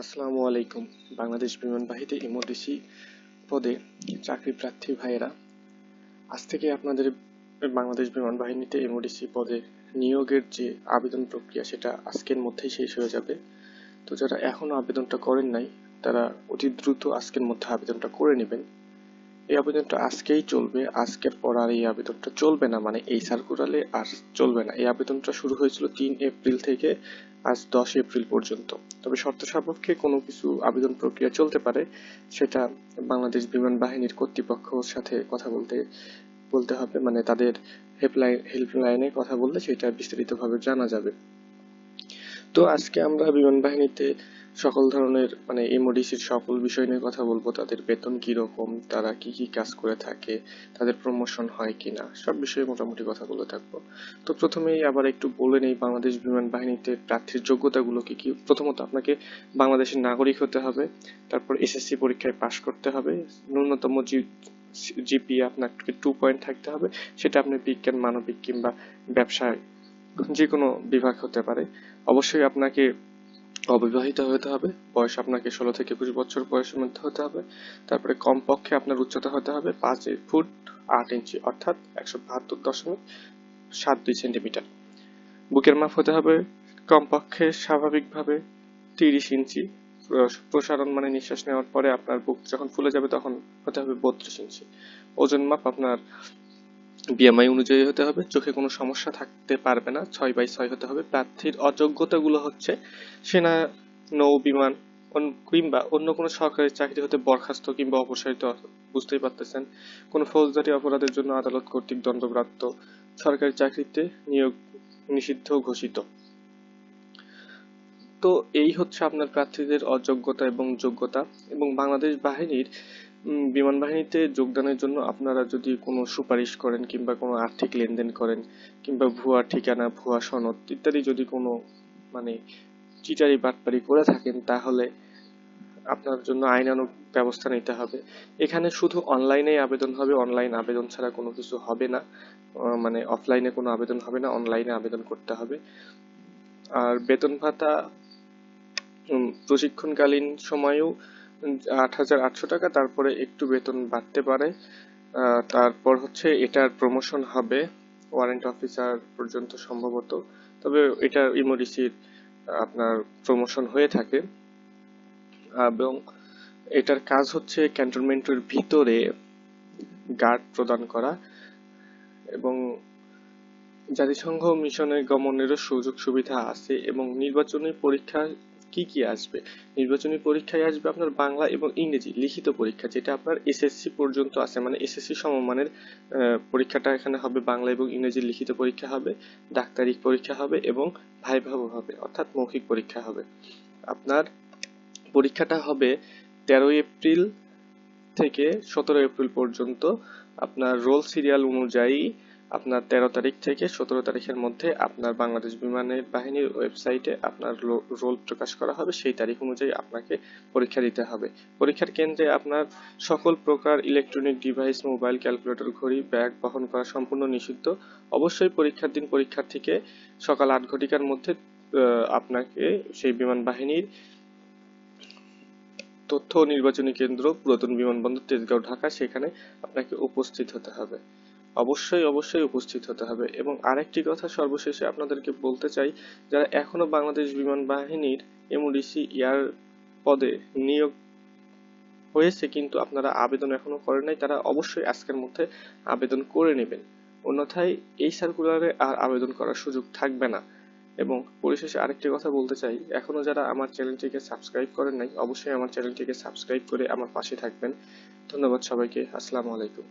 আসসালামু আলাইকুম। বাংলাদেশ বিমান বাহিনীতে এমওডিসি পদে চাকরি প্রার্থী ভাইয়েরা, আজ থেকে আপনাদের বাংলাদেশ বিমান বাহিনীতে এমওডিসি পদে নিয়োগের যে আবেদন প্রক্রিয়া সেটা আজকের মধ্যেই শেষ হয়ে যাবে। তো যারা এখনো আবেদনটা করেন নাই তারা অতি দ্রুত আজকের মধ্যে আবেদনটা করে নেবেন। এই আবেদনটা আজকেই চলবে, আজকের পর আর এই আবেদনটা চলবে না, মানে এই সার্কুলারে আর চলবে না। এই আবেদনটা শুরু হয়েছিল 3 এপ্রিল থেকে আজ 10 এপ্রিল পর্যন্ত। তবে শর্ত সাপেক্ষে কোনো কিছু আবেদন প্রক্রিয়া চলতে পারে, সেটা বাংলাদেশ বিমান বাহিনীর কর্তৃপক্ষের সাথে কথা বলতে হবে, মানে তাদের হেল্পলাইনে কথা বললে সেটা বিস্তারিতভাবে জানা যাবে। তো আজকে আমরা বিমান বাহিনীতে সকল ধরনের মানে এমওডিসির সকল বিষয় নিয়ে কথা বলবো। তাদের বেতন কি রকম, তারা কি কি কাজ করে থাকে, তাদের প্রমোশন হয় কিনা, সব বিষয়ে মোটামুটি কথা বলে থাকবো। তো প্রথমেই আবার একটু বলে নেই বাংলাদেশ বিমান বাহিনীতে প্রার্থীর যোগ্যতাগুলো কি কি। প্রথমত আপনাকে বাংলাদেশের নাগরিক হতে হবে, তারপর এসএসসি পরীক্ষায় পাশ করতে হবে, ন্যূনতম জিপিএ আপনার 2 পয়েন্ট থাকতে হবে। সেটা আপনি বিজ্ঞান, মানবিক কিংবা ব্যবসায় যে কোনো বিভাগ হতে পারে। অবশ্যই আপনাকে অবিবাহিত হতে হবে, বয়স আপনাকে 16 থেকে 20 বছর বয়সের মধ্যে হতে হবে। তারপরে কমপক্ষে আপনার উচ্চতা হতে হবে 5 ফুট 8 ইঞ্চি, অর্থাৎ 172.72 সেন্টিমিটার। বুকের মাপ হতে হবে কমপক্ষে স্বাভাবিকভাবে 30 ইঞ্চি। প্রসারণ মানে নিঃশ্বাস নেওয়ার পরে আপনার বুক যখন ফুলে যাবে তখন হতে হবে 32 ইঞ্চি। ওজন মাপ আপনার বিএমআই অনুযায়ী হতে হবে। চোখে কোনো সমস্যা থাকতে পারবে না। 6/6 হতে হবে। প্রার্থীর অযোগ্যতাগুলো হচ্ছে সেনা, নৌ বিমান কিংবা অন্য কোনো সরকারি চাকরি হতে বরখাস্ত কিংবা অপসারিত, বুঝতেই পারতেছেন। কোনো ফৌজদারি অপরাধের জন্য আদালত কর্তৃক দণ্ডপ্রাপ্ত, সরকারি চাকরিতে নিয়োগ নিষিদ্ধ ঘোষিত। তো এই হচ্ছে আপনার প্রার্থীদের অযোগ্যতা এবং যোগ্যতা। এবং বাংলাদেশ বাহিনীর বিমান বাহিনীতে যোগদানের জন্য আপনারা যদি কোনো সুপারিশ করেন কিংবা কোনো আর্থিক লেনদেন করেন কিংবা ভুয়া ঠিকানা, ভুয়া সনদ ইত্যাদি যদি কোনো মানে চিটারি বাটপারি করে থাকেন, তাহলে আপনার জন্য আইনানুগ ব্যবস্থা নিতে হবে। এখানে শুধু অনলাইনে আবেদন হবে, অনলাইন আবেদন ছাড়া কোনো কিছু হবে না। মানে অফলাইনে কোনো আবেদন হবে না, অনলাইনে আবেদন করতে হবে। আর বেতন ভাতা প্রশিক্ষণকালীন সময়েও 8,800 টাকা, তারপরে একটু বেতন বাড়তে পারে। তারপর হচ্ছে এটার প্রমোশন হবে ওয়ারেন্ট অফিসার পর্যন্ত সম্ভবত। তবে এটা ইমোডিসির আপনার প্রমোশন হয়ে থাকে। এবং এটার কাজ হচ্ছে ক্যান্টনমেন্টের ভিতরে গার্ড প্রদান করা এবং জাতিসংঘ মিশনে গমনেরও সুযোগ সুবিধা আছে। এবং নির্বাচনী পরীক্ষা কি কি আসবে? নির্বাচনী পরীক্ষায় আসবে আপনার বাংলা এবং ইংরেজি লিখিত পরীক্ষা, যেটা আপনার এসএসসি পর্যন্ত আছে, মানে এসএসসি সমমানের পরীক্ষাটা এখানে হবে। বাংলা এবং ইংরেজি লিখিত পরীক্ষা হবে, ডাক্তারি পরীক্ষা হবে এবং ভাইভাও হবে, অর্থাৎ মৌখিক পরীক্ষা হবে। আপনার পরীক্ষাটা হবে 13 এপ্রিল থেকে 17 এপ্রিল পর্যন্ত। আপনার রোল সিরিয়াল অনুযায়ী আপনার 13 তারিখ থেকে 17 তারিখের মধ্যে আপনার বাংলাদেশ বিমানের বাহিনীর ওয়েবসাইটে আপনার রোল প্রকাশ করা হবে। সেই তারিখ অনুযায়ী আপনাকে পরীক্ষা দিতে হবে। পরীক্ষার কেন্দ্রে আপনার সকল প্রকার ইলেকট্রনিক ডিভাইস, মোবাইল, ক্যালকুলেটর, ঘড়ি, ব্যাগ বহন করা সম্পূর্ণ নিষিদ্ধ। অবশ্যই পরীক্ষার দিন পরীক্ষার্থীকে সকাল 8 ঘটিকার মধ্যে আপনাকে সেই বিমান বাহিনীর তথ্য নির্বাচনী কেন্দ্র, পুরাতন বিমানবন্দর, তেজগাঁও, ঢাকা, সেখানে আপনাকে উপস্থিত হতে হবে। অবশ্যই উপস্থিত হতে হবে। এবং আরেকটি কথা সর্বশেষে আপনাদেরকে বলতে চাই, যারা এখনো বাংলাদেশ বিমান বাহিনীর এমওডিসি এয়ার পদে নিয়োগ হয়েছে কিন্তু আপনারা আবেদন এখনো করেন নাই, তারা অবশ্যই আজকের মধ্যে আবেদন করে নেবেন। অন্যথায় এই সার্কুলারে আর আবেদন করার সুযোগ থাকবে না। এবং পরিশেষে আরেকটি কথা বলতে চাই, এখনো যারা আমার চ্যানেলটিকে সাবস্ক্রাইব করেন নাই অবশ্যই আমার চ্যানেলটিকে সাবস্ক্রাইব করে আমার পাশে থাকবেন। ধন্যবাদ সবাইকে। আসসালামু আলাইকুম।